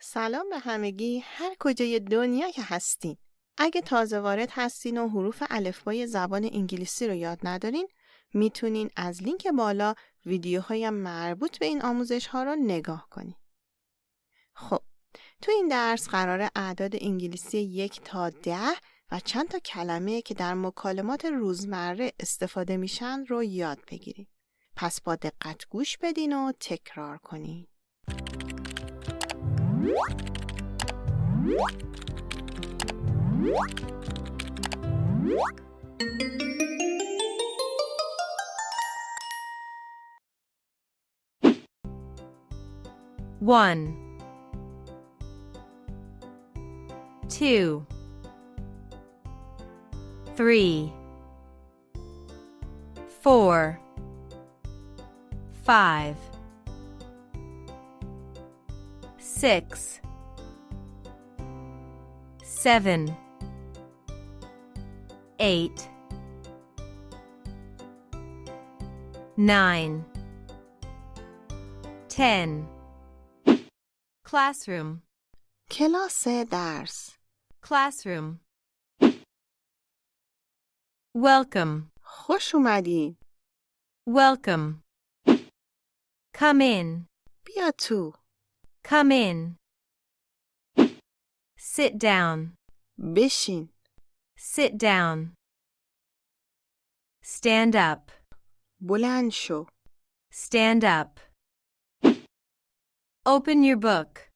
سلام به همگی، هر کجای دنیا که هستین. اگه تازه وارد هستین و حروف الفبای زبان انگلیسی رو یاد ندارین، میتونین از لینک بالا ویدیوهای مربوط به این آموزش ها رو نگاه کنین. خب، تو این درس قراره اعداد انگلیسی 1 تا 10 و چند تا کلمه که در مکالمات روزمره استفاده میشن رو یاد بگیریم. پس با دقت گوش بدین و تکرار کنین. One, 2, 3, 4, 5, 6, 7, 8, 9, 10. Classroom. کلاس درس. Classroom. Welcome. خوش اومدین. Welcome. Come in. بیا تو. Come in. Sit down. بشین. Sit down. Stand up. بلند شو. Stand up. Open your book.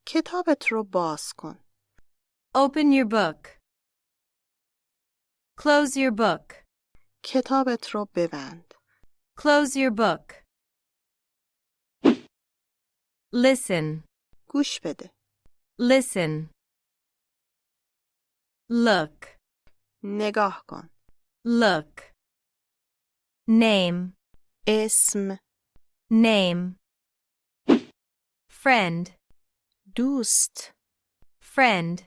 کتابت رو باز کن. Open your book. Close your book. کتابت رو ببند. Close your book. Listen. گوش بده. Listen. Look. نگاه کن. Look. Name. اسم. Name. Friend. دوست. Friend.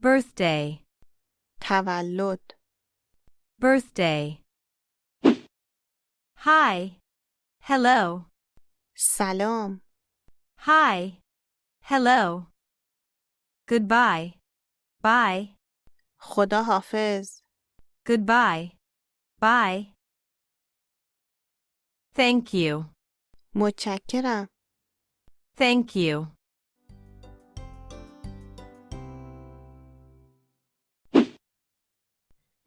Birthday. تولد. Birthday. Hi. Hello. سلام. Hi. Hello. Goodbye. Bye. خدا حافظ. Goodbye. Bye. Thank you. متشکرم. Thank you.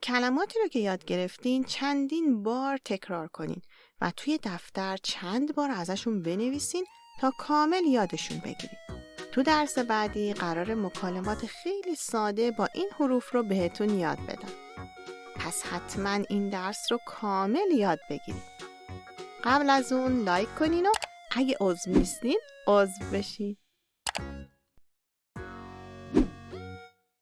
کلماتی رو که یاد گرفتین چندین بار تکرار کنین و توی دفتر چند بار ازشون بنویسین تا کامل یادشون بگیرین. تو درس بعدی قرار مکالمات خیلی ساده با این حروف رو بهتون یاد بدم. پس حتما این درس رو کامل یاد بگیرین. قبل از اون لایک کنین و اگه عضو نیستین عضو بشین.